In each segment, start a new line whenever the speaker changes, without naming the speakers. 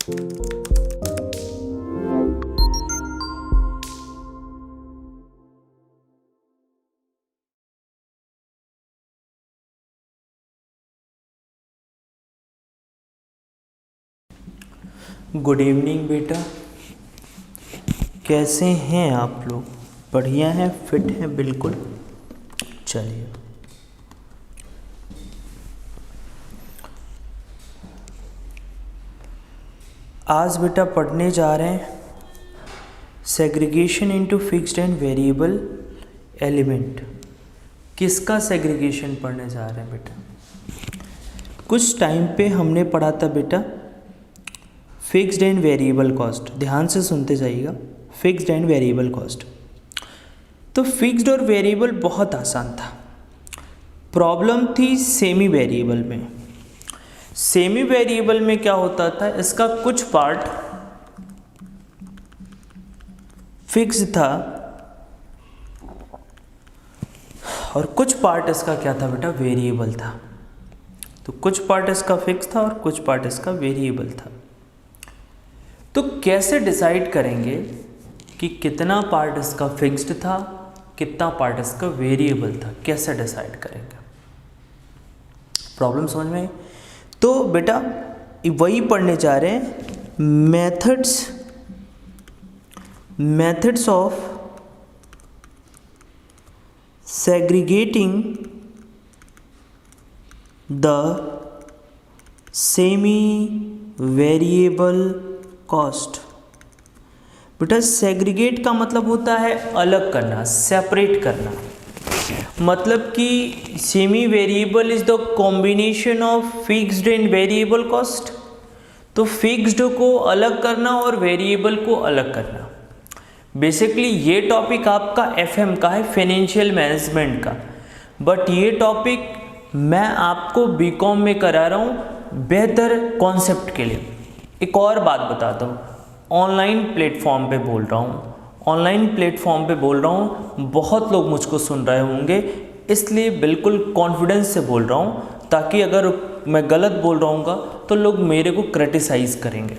Good evening बेटा, कैसे हैं आप लोग? बढ़िया हैं, फिट हैं बिल्कुल। चलिए, आज बेटा पढ़ने जा रहे हैं segregation into fixed and variable element. किसका सेग्रीगेशन पढ़ने जा रहे हैं बेटा? कुछ टाइम पे हमने पढ़ा था बेटा फिक्स्ड एंड वेरिएबल कॉस्ट। ध्यान से सुनते जाइएगा, फिक्स्ड एंड वेरिएबल कॉस्ट। तो फिक्स्ड और वेरिएबल बहुत आसान था। प्रॉब्लम थी सेमी वेरिएबल में। सेमी वेरिएबल में क्या होता था, इसका कुछ पार्ट फिक्स था और कुछ पार्ट इसका क्या था बेटा, वेरिएबल था। तो कुछ पार्ट इसका फिक्स था और कुछ पार्ट इसका वेरिएबल था। तो कैसे डिसाइड करेंगे कि कितना पार्ट इसका फिक्स्ड था, कितना पार्ट इसका वेरिएबल था? कैसे डिसाइड करेंगे? प्रॉब्लम समझ में? तो बेटा वही पढ़ने जा रहे हैं, methods of segregating the semi variable cost. बेटा सेग्रीगेट का मतलब होता है अलग करना, सेपरेट करना। मतलब कि semi variable is the combination of fixed and variable cost. तो फिक्स्ड को अलग करना और वेरिएबल को अलग करना। बेसिकली ये टॉपिक आपका एफएम का है, फाइनेंशियल मैनेजमेंट का। बट ये टॉपिक मैं आपको बीकॉम में करा रहा हूँ बेहतर कॉन्सेप्ट के लिए। एक और बात बताता हूँ, ऑनलाइन प्लेटफॉर्म पे बोल रहा हूँ, बहुत लोग मुझको सुन रहे होंगे, इसलिए बिल्कुल कॉन्फिडेंस से बोल रहा हूँ ताकि अगर मैं गलत बोल रहा हूँ तो लोग मेरे को क्रिटिसाइज़ करेंगे।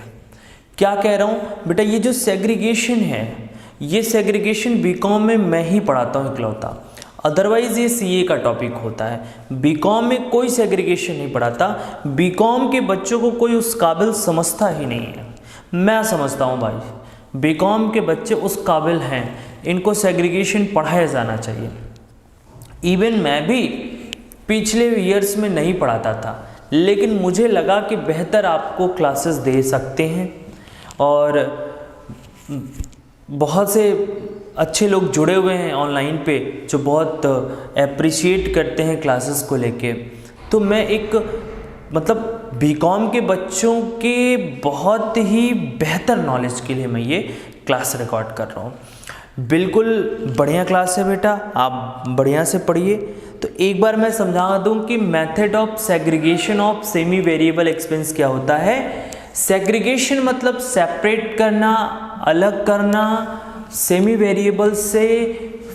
क्या कह रहा हूँ बेटा, ये जो सेग्रीगेशन है, ये सेग्रीगेशन बीकॉम में मैं ही पढ़ाता हूँ इकलौता। अदरवाइज़ ये सीए का टॉपिक होता है। बीकॉम में कोई सेग्रीगेशन नहीं पढ़ाता। बीकॉम के बच्चों को कोई उस काबिल समझता ही नहीं है। मैं समझता हूँ भाई, बीकॉम के बच्चे उस काबिल हैं, इनको सेग्रीगेशन पढ़ाया जाना चाहिए। इवन मैं भी पिछले ईयर्स में नहीं पढ़ाता था, लेकिन मुझे लगा कि बेहतर आपको क्लासेस दे सकते हैं और बहुत से अच्छे लोग जुड़े हुए हैं ऑनलाइन पे जो बहुत अप्रिशिएट करते हैं क्लासेस को लेके। तो मैं एक मतलब बीकॉम के बच्चों के बहुत ही बेहतर नॉलेज के लिए मैं ये क्लास रिकॉर्ड कर रहा हूँ। बिल्कुल बढ़िया क्लास है बेटा, आप बढ़िया से पढ़िए। तो एक बार मैं समझा दूँ कि method of segregation of semi variable expense क्या होता है। सेग्रीगेशन मतलब सेपरेट करना, अलग करना सेमी वेरिएबल से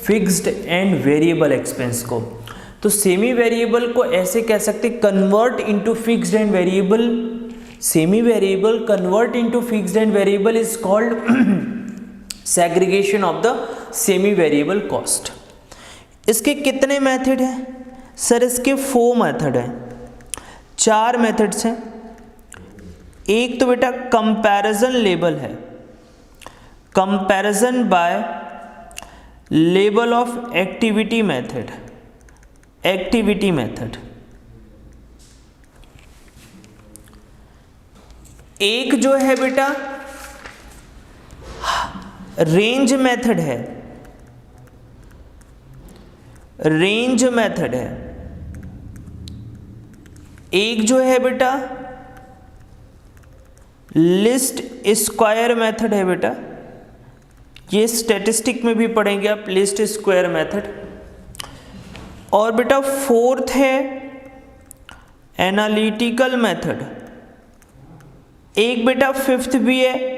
फिक्स्ड एंड वेरिएबल एक्सपेंस को। तो सेमी वेरिएबल को ऐसे कह सकते, convert into fixed and variable. Semi variable convert into fixed and variable is called segregation of the semi variable cost. इसके कितने मेथड हैं सर? इसके 4 मेथड हैं, 4 मेथड्स हैं। एक तो बेटा कंपैरिजन लेबल है, comparison by label of activity method. Activity method एक जो है बेटा रेंज मेथड है, रेंज मेथड है। एक जो है बेटा लिस्ट स्क्वायर मेथड है बेटा, ये स्टैटिस्टिक में भी पढ़ेंगे आप, लिस्ट स्क्वायर मेथड। और बेटा 4th है एनालिटिकल मेथड। एक बेटा 5th भी है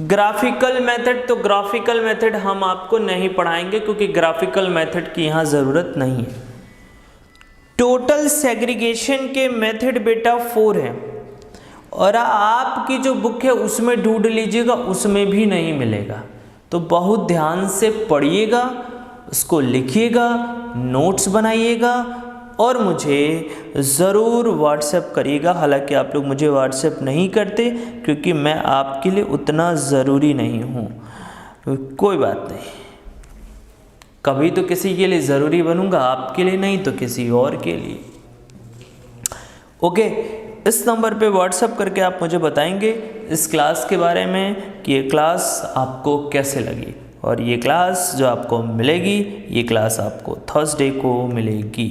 ग्राफिकल मेथड। तो ग्राफिकल मेथड हम आपको नहीं पढ़ाएंगे क्योंकि ग्राफिकल मेथड की यहाँ ज़रूरत नहीं है। टोटल सेग्रीगेशन के मेथड बेटा 4 हैं और आपकी जो बुक है उसमें ढूंढ लीजिएगा, उसमें भी नहीं मिलेगा। तो बहुत ध्यान से पढ़िएगा, उसको लिखिएगा, नोट्स बनाइएगा और मुझे ज़रूर व्हाट्सएप करिएगा। हालांकि आप लोग मुझे व्हाट्सएप नहीं करते क्योंकि मैं आपके लिए उतना ज़रूरी नहीं हूँ, कोई बात नहीं, कभी तो किसी के लिए ज़रूरी बनूंगा, आपके लिए नहीं तो किसी और के लिए। ओके, इस नंबर पे व्हाट्सएप करके आप मुझे बताएंगे इस क्लास के बारे में कि ये क्लास आपको कैसे लगी। और ये क्लास जो आपको मिलेगी, ये क्लास आपको थर्सडे को मिलेगी।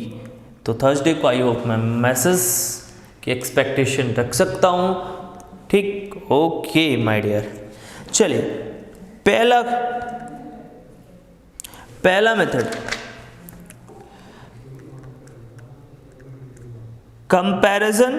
तो थर्सडे को आई होप मैं मैसेज की एक्सपेक्टेशन रख सकता हूँ, ठीक? ओके माय डियर, चलिए पहला method, comparison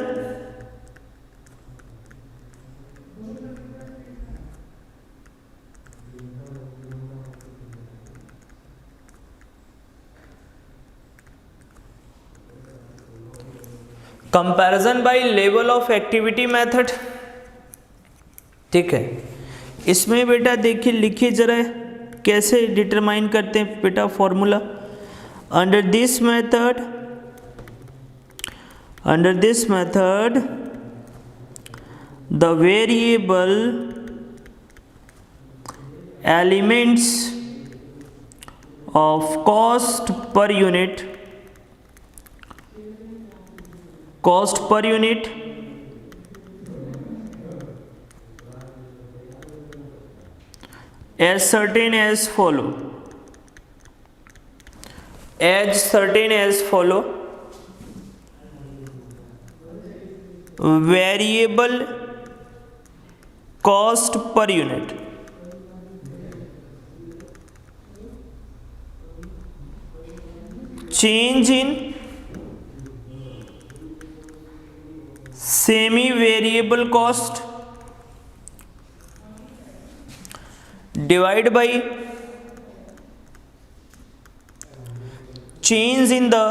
by level of activity method. ठीक है, इसमें बेटा देखिए, लिखिए जरा कैसे डिटरमाइन करते हैं बेटा formula. Under this method the variable elements of cost per unit as certain as follow variable cost per unit, change in semi variable cost divide by change in the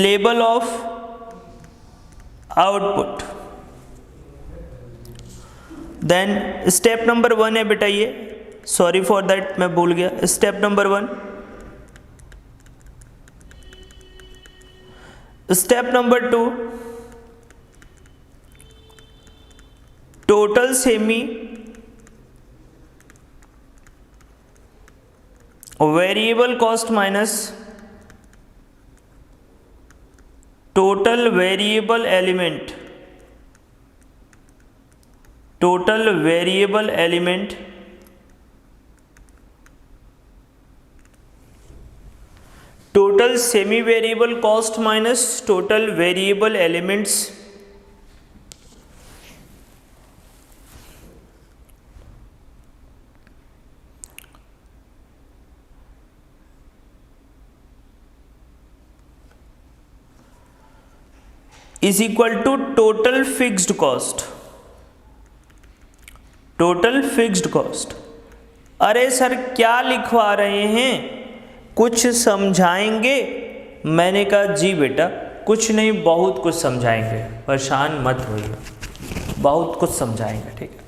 label of output। Then step number 1 है बेटा ये, sorry for that मैं भूल गया। Step number 1, step number 2, total semi variable cost minus total variable element total semi variable cost minus total variable elements is equal to total fixed cost. अरे sir क्या लिखवा रहे हैं, कुछ समझाएंगे? मैंने कहा जी बेटा कुछ नहीं, बहुत कुछ समझाएंगे, परेशान मत होइए, बहुत कुछ समझाएंगे, ठीक है?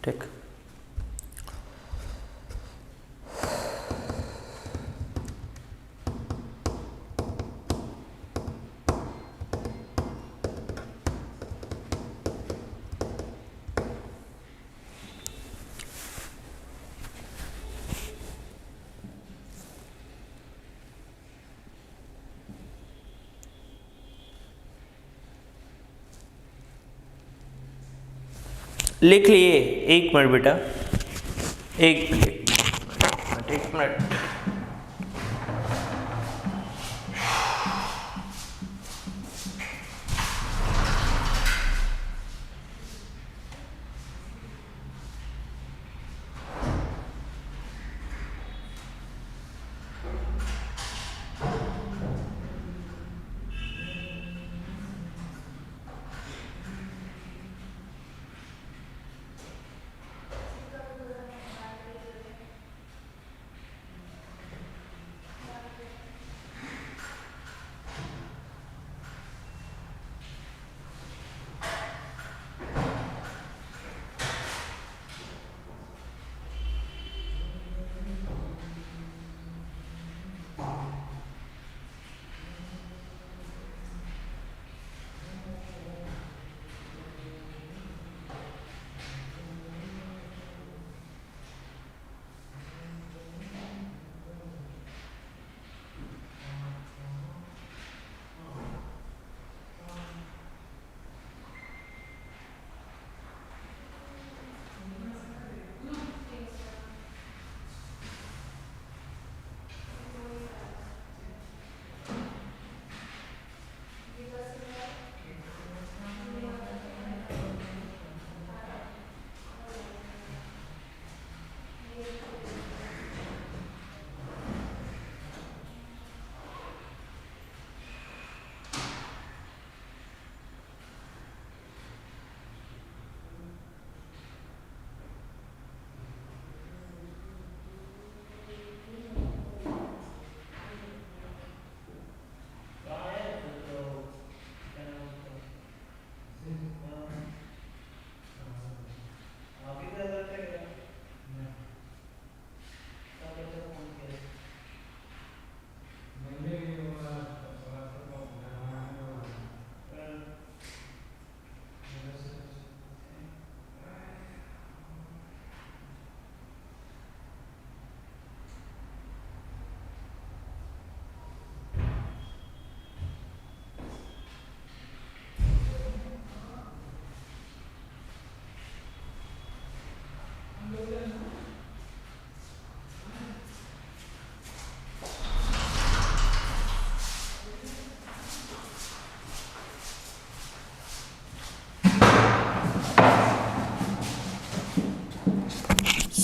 ठीक, लिख लिए? एक मिनट बेटा, एक मिनट।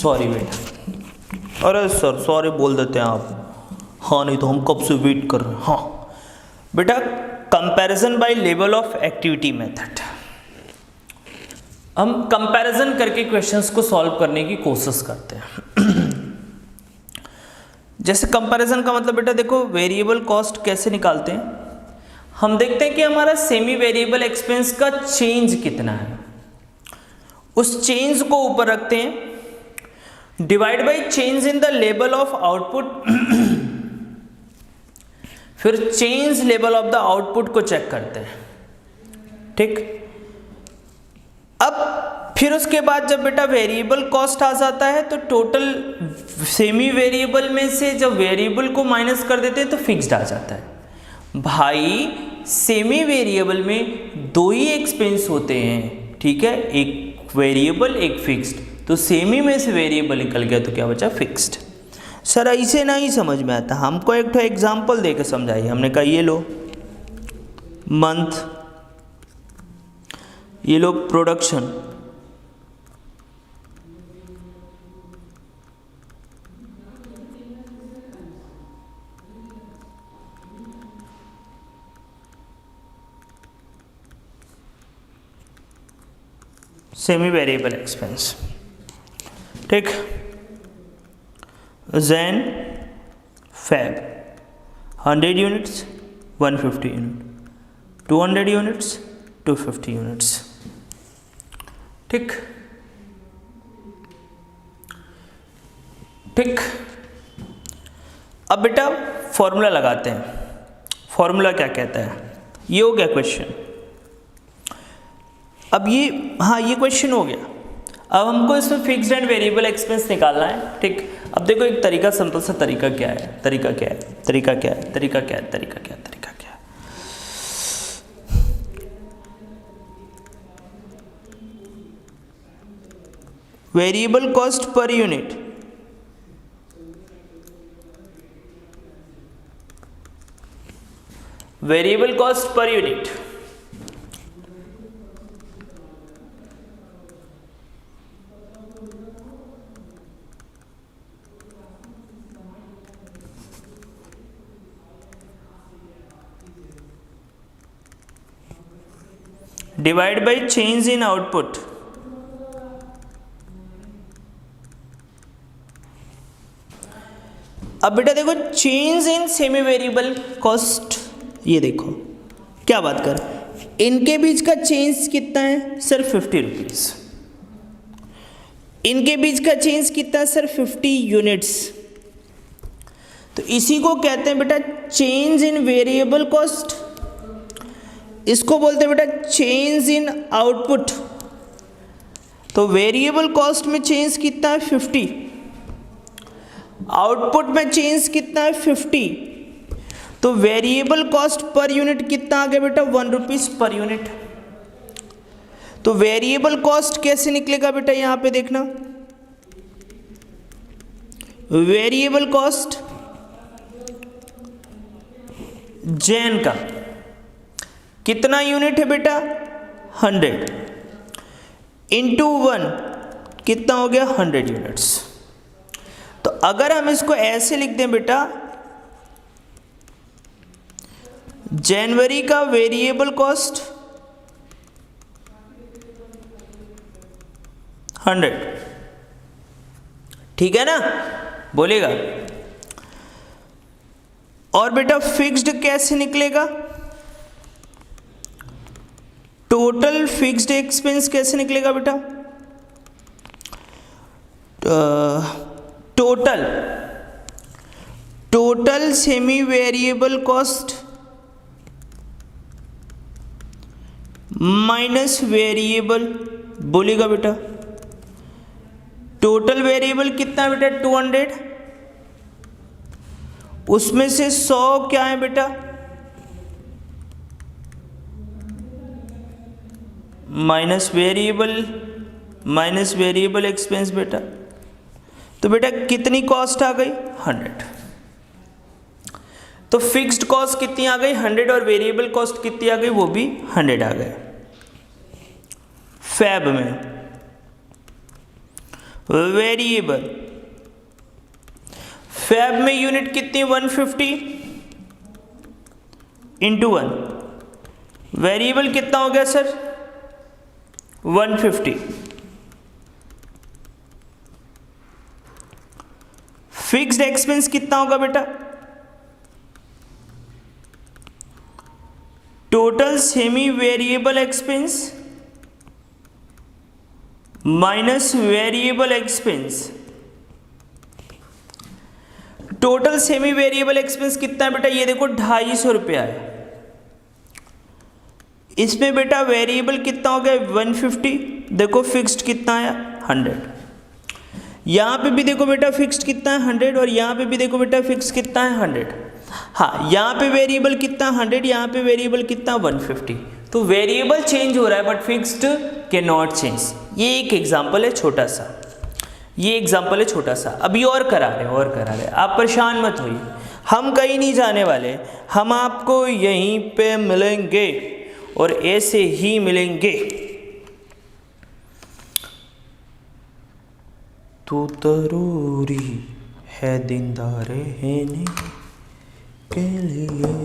सॉरी बेटा। अरे सर सॉरी बोल देते हैं आप। हाँ नहीं तो हम कब से वेट कर रहे हैं। हाँ बेटा, comparison by level of activity method. हम कंपैरिजन करके क्वेश्चंस को सॉल्व करने की कोशिश करते हैं। जैसे कंपैरिजन का मतलब बेटा देखो, वेरिएबल कॉस्ट कैसे निकालते हैं। हम देखते हैं कि हमारा सेमी वेरिएबल एक्सपेंस का चेंज कितना है, उस चेंज को ऊपर रखते हैं, divide by change in the level of output, फिर change level of the output को चेक करते हैं। ठीक, अब फिर उसके बाद जब बेटा वेरिएबल कॉस्ट आ जाता है तो टोटल सेमी वेरिएबल में से जब वेरिएबल को माइनस कर देते हैं तो फिक्स्ड आ जाता है। भाई सेमी वेरिएबल में दो ही एक्सपेंस होते हैं, ठीक है, एक वेरिएबल एक फिक्स्ड। तो सेमी में से वेरिएबल निकल गया तो क्या बचा, फिक्स्ड। सर ऐसे नहीं समझ में आता, हमको एक तो एग्जाम्पल दे के समझाइए। हमने कहा ये लो मंथ, ये लो प्रोडक्शन, सेमी वेरिएबल एक्सपेंस। ठीक, Jan Feb 100 units 150 unit, 200 units 250 units. ठीक ठीक, अब बेटा फॉर्मूला लगाते हैं। फॉर्मूला क्या कहता है, ये हो गया क्वेश्चन। अब ये, हाँ ये क्वेश्चन हो गया। अब हमको इसमें फिक्स्ड एंड वेरिएबल एक्सपेंस निकालना है। ठीक, अब देखो एक तरीका, सिंपल सा तरीका क्या है, तरीका क्या है, तरीका क्या है, तरीका क्या है, तरीका क्या है, तरीका क्या है। Variable cost per unit, variable cost per unit divide by change in output, अब बेटा देखो change in semi variable cost, ये देखो क्या बात कर, इनके बीच का चेंज कितना है सर, 50 रुपीज। इनके बीच का चेंज कितना है सर, 50 यूनिट्स। तो इसी को कहते हैं बेटा चेंज इन वेरिएबल कॉस्ट, इसको बोलते हैं बेटा चेंज इन आउटपुट। तो वेरिएबल कॉस्ट में चेंज कितना है, 50, आउटपुट में चेंज कितना है, 50। तो वेरिएबल कॉस्ट पर यूनिट कितना आ गया बेटा, 1 रुपीज पर यूनिट। तो वेरिएबल कॉस्ट कैसे निकलेगा बेटा, यहां पे देखना, वेरिएबल कॉस्ट जैन का कितना यूनिट है बेटा, 100 इंटू 1 कितना हो गया, 100 यूनिट्स। तो अगर हम इसको ऐसे लिख दें बेटा, जनवरी का वेरिएबल कॉस्ट 100, ठीक है ना, बोलेगा। और बेटा फिक्स्ड कैसे निकलेगा, टोटल फिक्स्ड एक्सपेंस कैसे निकलेगा बेटा, total semi variable cost minus variable, बोलेगा बेटा टोटल वेरिएबल कितना है बेटा, 200, उसमें से 100 क्या है बेटा, माइनस वेरिएबल एक्सपेंस बेटा। तो बेटा कितनी कॉस्ट आ गई, 100। तो फिक्स्ड कॉस्ट कितनी आ गई, 100, और वेरिएबल कॉस्ट कितनी आ गई, वो भी 100 आ गए। फैब में वेरिएबल, फैब में यूनिट कितनी 150 इंटू 1, वेरिएबल कितना हो गया सर 150। फिक्स्ड एक्सपेंस कितना होगा बेटा, total semi variable expense minus variable expense. Total semi variable expense कितना है बेटा, ये देखो 250 रुपया है। इसमें बेटा वेरिएबल कितना हो गया 150, देखो फिक्स्ड कितना है 100। यहाँ पे भी देखो बेटा फिक्स्ड कितना है 100, और यहाँ पे भी देखो बेटा फिक्स कितना है 100। हाँ, यहाँ पे वेरिएबल कितना 100, यहाँ पे वेरिएबल कितना 150। तो वेरिएबल चेंज हो रहा है but fixed can not change. ये एक एग्जाम्पल है छोटा सा, ये एग्जाम्पल है छोटा सा। अभी और करा रहे आप परेशान मत होइए, हम कहीं नहीं जाने वाले, हम आपको यहीं पे मिलेंगे और ऐसे ही मिलेंगे। तू जरूरी है जिंदा रहने के लिए।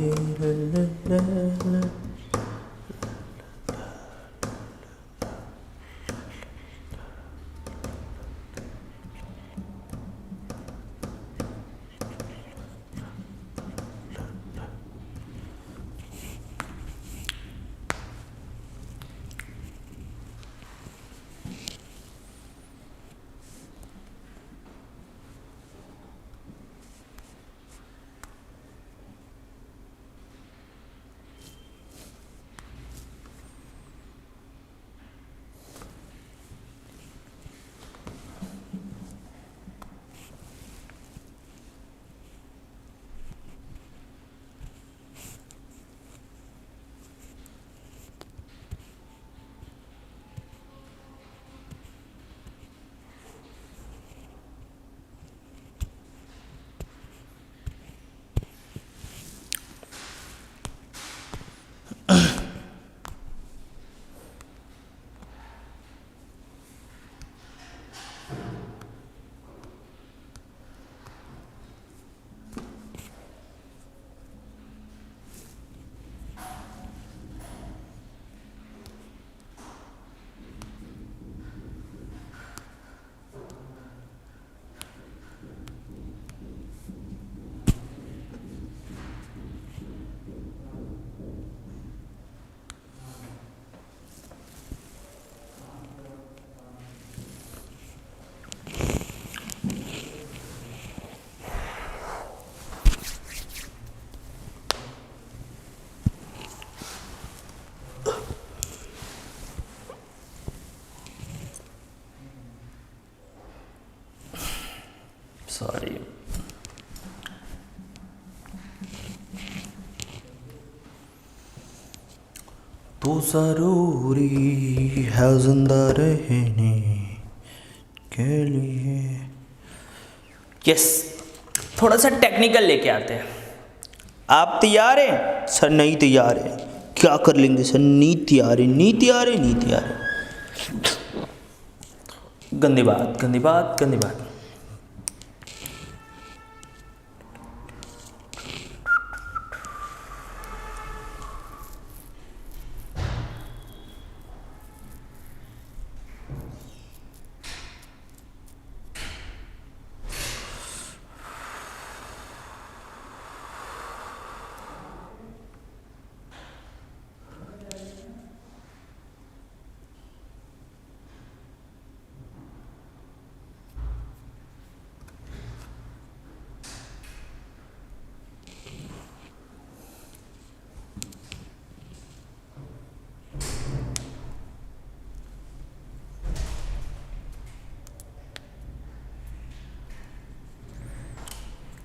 सॉरी, तो जरूरी है जिंदा रहने के लिए। यस, थोड़ा सा टेक्निकल लेके आते हैं। आप तैयार हैं सर? नहीं तैयार है, क्या कर लेंगे सर? नहीं तैयार है, नहीं तैयार है, नहीं तैयार है। गंदी बात, गंदी बात, गंदी बात।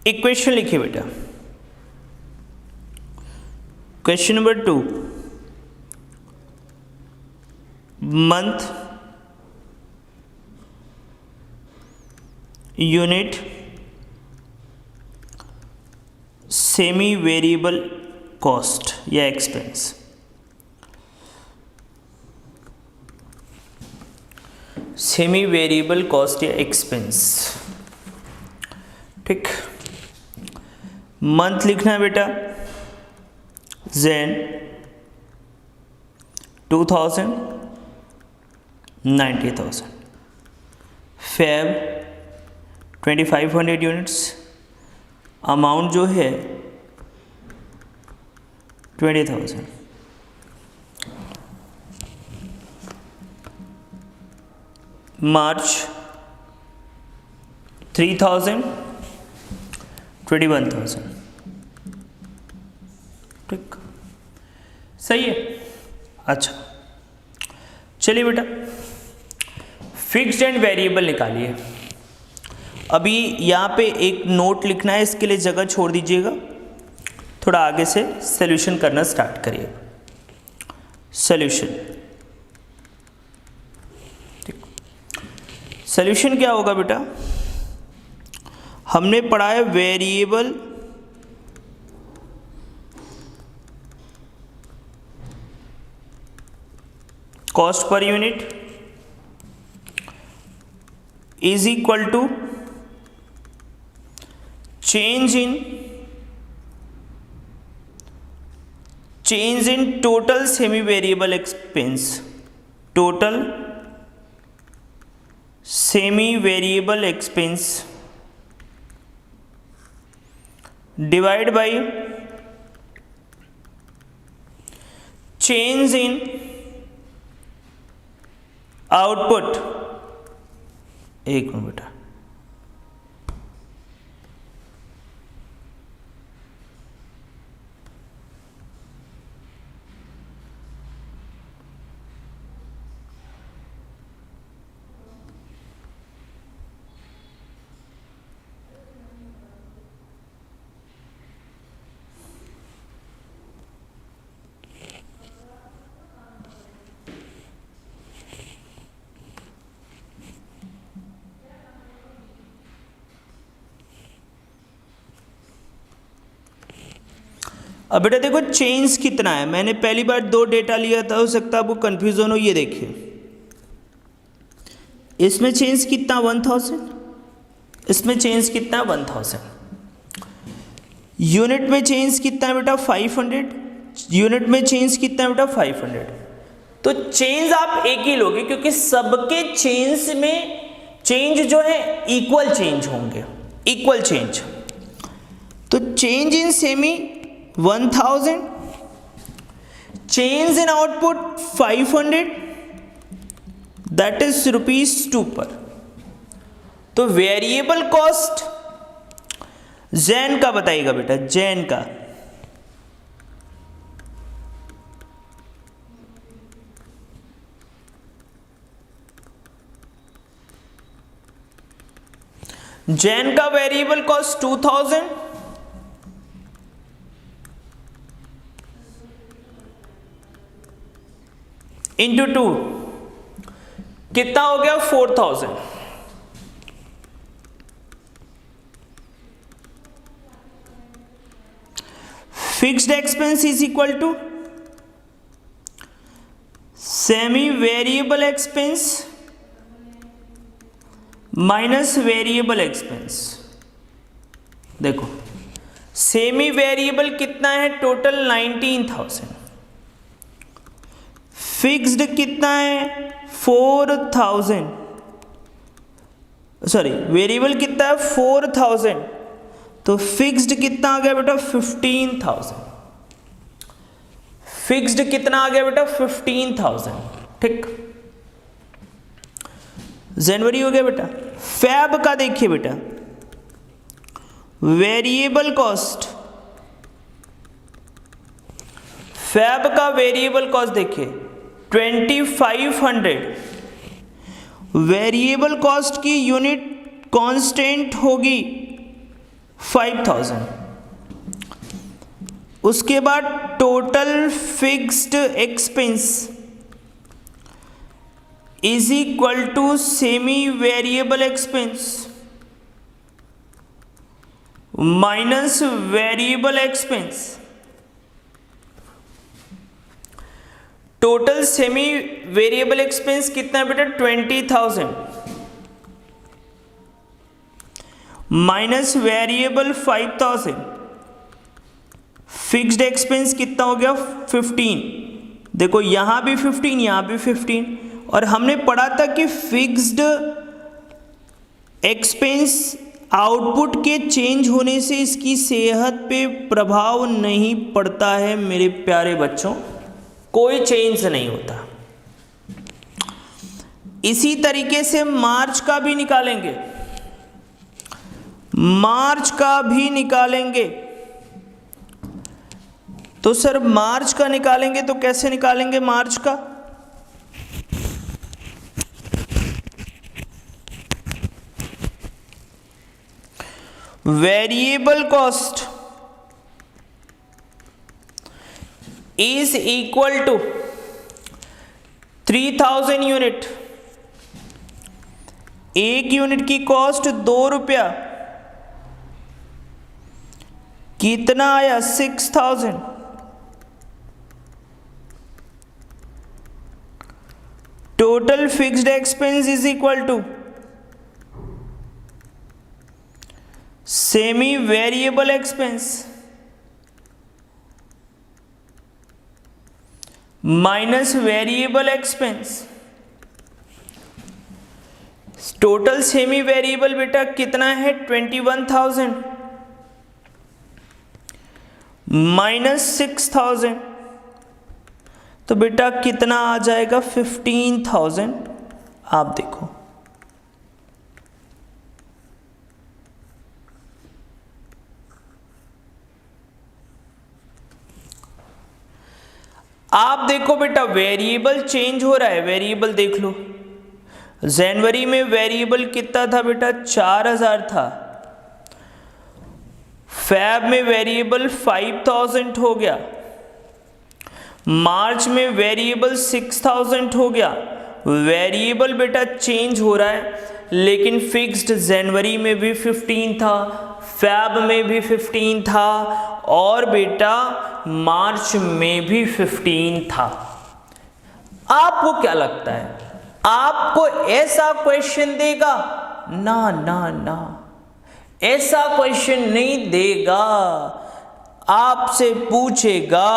इक्वेशन लिखिए बेटा। Question number 2, month, unit, semi variable cost या एक्सपेंस। सेमी वेरिएबल कॉस्ट या एक्सपेंस। ठीक, मंथ लिखना है बेटा जैन 2000 90,000, फेब 2500 यूनिट्स, अमाउंट जो है 20,000। मार्च 3,000 21,000। ठीक, सही है। अच्छा चलिए बेटा, फिक्स्ड एंड वेरिएबल निकालिए। अभी यहाँ पे एक नोट लिखना है, इसके लिए जगह छोड़ दीजिएगा, थोड़ा आगे से सॉल्यूशन करना स्टार्ट करिए। सॉल्यूशन, सॉल्यूशन क्या होगा बेटा, हमने पढ़ा है variable cost per unit is equal to change in total semi variable expense, total semi variable expense divide by change in output. एक मिनट बेटा, अब बेटा देखो चेंज कितना है, मैंने पहली बार 2 डेटा लिया था, हो सकता है आपको कंफ्यूजन हो। ये देखिए, इसमें चेंज कितना 1000, इसमें चेंज कितना 1000, यूनिट में चेंज कितना है बेटा 500, यूनिट में चेंज कितना है बेटा 500। तो चेंज आप एक ही लोगे क्योंकि सबके चेंज में चेंज जो है इक्वल चेंज होंगे, इक्वल चेंज। तो change in semi 1000, change in output 500, that is ₹2 पर। तो वेरिएबल कॉस्ट जैन का बताइएगा बेटा, जैन का वेरिएबल कॉस्ट 2000 इंटू 2 कितना हो गया 4000। Fixed expense is equal to semi variable expense minus variable expense. देखो सेमी वेरिएबल कितना है, टोटल 19,000, फिक्स्ड कितना है 4000, सॉरी वेरिएबल कितना है 4000, तो फिक्स्ड कितना आ गया बेटा 15,000, फिक्स्ड कितना आ गया बेटा 15,000। ठीक, जनवरी हो गया बेटा। फैब का देखिए बेटा, वेरिएबल कॉस्ट, फैब का वेरिएबल कॉस्ट देखिए 2500, वेरिएबल कॉस्ट की यूनिट कांस्टेंट होगी 5000। उसके बाद total fixed expense is equal to semi variable expense minus variable expense. Total semi variable expense कितना है बेटा 20,000 माइनस वेरिएबल 5000, फिक्स्ड एक्सपेंस कितना हो गया 15। देखो यहाँ भी 15, यहाँ भी 15, और हमने पढ़ा था कि फिक्स्ड एक्सपेंस आउटपुट के चेंज होने से इसकी सेहत पे प्रभाव नहीं पड़ता है मेरे प्यारे बच्चों, कोई चेंज नहीं होता। इसी तरीके से मार्च का भी निकालेंगे, मार्च का भी निकालेंगे। तो सर मार्च का निकालेंगे तो कैसे निकालेंगे मार्च का? Variable cost is equal to 3000 unit, एक यूनिट की कॉस्ट 2 रुपया, कितना आया 6000। Total fixed expense is equal to semi variable expense minus variable expense. Total semi variable बेटा कितना है 21,000 माइनस 6,000, तो बेटा कितना आ जाएगा 15,000। आप देखो आप देखो बेटा वेरिएबल चेंज हो रहा है, वेरिएबल देख लो। जनवरी में वेरिएबल कितना था बेटा 4000 था, फैब में वेरिएबल 5000 हो गया, मार्च में वेरिएबल 6000 हो गया। वेरिएबल बेटा चेंज हो रहा है, लेकिन फिक्स्ड जनवरी में भी 15 था, फैब में भी 15 था, और बेटा मार्च में भी 15 था। आपको क्या लगता है आपको ऐसा क्वेश्चन देगा? ना ना ना, ऐसा क्वेश्चन नहीं देगा। आपसे पूछेगा,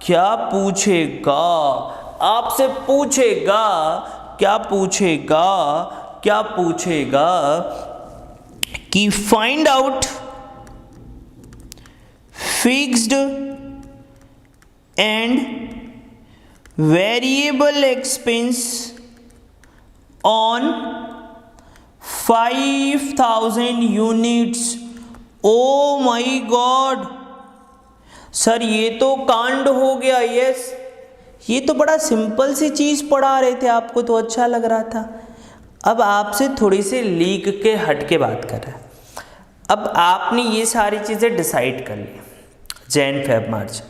क्या पूछेगा? आपसे पूछेगा, क्या पूछेगा? क्या पूछेगा कि find out fixed and variable expense on 5000 units. Oh my God sir, ये तो कांड हो गया। यस, ये तो बड़ा सिंपल सी चीज़ पढ़ा रहे थे, आपको तो अच्छा लग रहा था। अब आपसे थोड़ी सी लीक के हट के बात कर रहा है। अब आपने ये सारी चीज़ें डिसाइड कर ली, जैन फेब मार्च।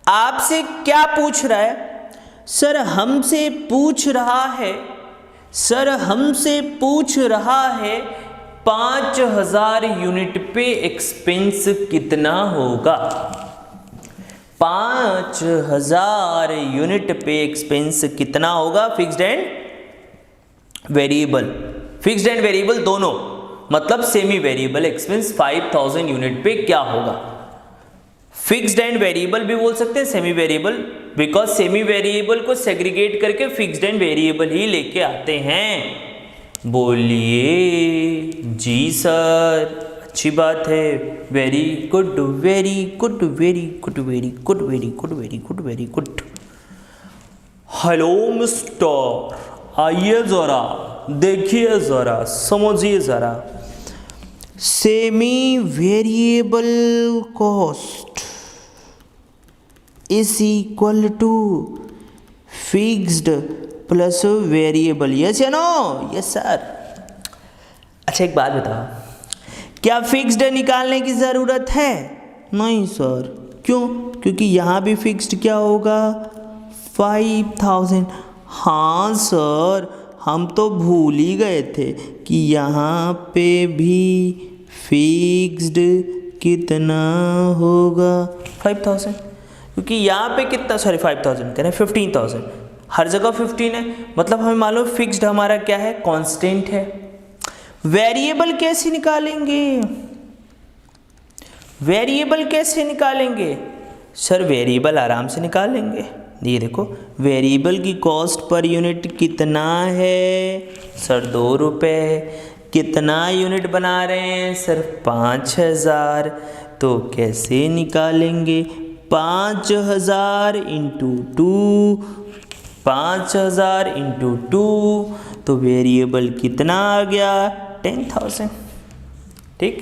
आपसे क्या पूछ रहा है? सर हमसे पूछ रहा है, सर हमसे पूछ रहा है 5000 यूनिट पे एक्सपेंस कितना होगा। 5000 यूनिट पे एक्सपेंस कितना होगा? Fixed and variable, fixed and variable दोनों, मतलब सेमी वेरिएबल एक्सपेंस 5000 यूनिट पे क्या होगा। फिक्स्ड एंड वेरिएबल भी बोल सकते हैं, semi variable, because semi variable को सेग्रीगेट करके फिक्स्ड एंड वेरिएबल ही लेके आते हैं। बोलिए जी सर, अच्छी बात है। Very good, very good, very good, very good, very good, very good, very good. Hello mister, आइए जरा, देखिए जरा, समझिए जरा। Semi variable cost is equal to fixed plus variable. Yes या नो? Yes sir. अच्छा एक बात बताओ, क्या फिक्स्ड निकालने की ज़रूरत है? नहीं सर। क्यों? क्योंकि यहाँ भी फिक्स्ड क्या होगा 5000। हाँ सर, हम तो भूल ही गए थे कि यहाँ पे भी फिक्स्ड कितना होगा 5000, क्योंकि यहाँ पे कितना, सॉरी 5000 कह रहे हैं 15000, हर जगह 15 है, मतलब हमें मालूम फिक्स्ड हमारा क्या है, कांस्टेंट है। वेरिएबल कैसे निकालेंगे? वेरिएबल कैसे निकालेंगे सर? वेरिएबल आराम से निकालेंगे। ये देखो, वेरिएबल की कॉस्ट पर यूनिट कितना है सर? 2 रुपये। कितना यूनिट बना रहे हैं सर? 5000। तो कैसे निकालेंगे? 5000 इंटू 2, 5000 इंटू 2, तो वेरिएबल कितना आ गया? 10,000। ठीक,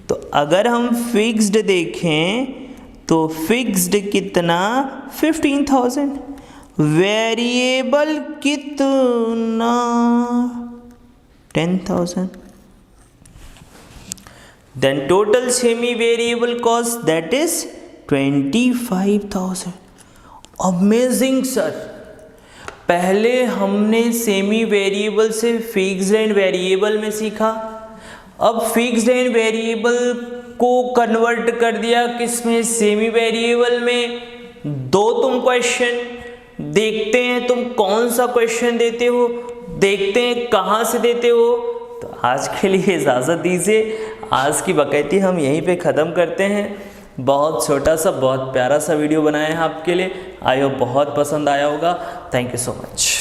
तो अगर हम फिक्स्ड देखें तो फिक्स्ड कितना? 15,000। वेरिएबल कितना? 10,000। Then total semi variable cost that is 25,000। Amazing sir. पहले हमने सेमी वेरिएबल से फिक्स्ड एंड वेरिएबल में सीखा, अब फिक्स्ड एंड वेरिएबल को कन्वर्ट कर दिया किसमें? सेमी वेरिएबल में। 2 तुम क्वेश्चन देखते हैं, तुम कौन सा क्वेश्चन देते हो, देखते हैं कहाँ से देते हो। तो आज के लिए इजाज़त दीजिए, आज की बकैती हम यहीं पे ख़त्म करते हैं। बहुत छोटा सा बहुत प्यारा सा वीडियो बनाया है आपके लिए, आई होप बहुत पसंद आया होगा। Thank you so much.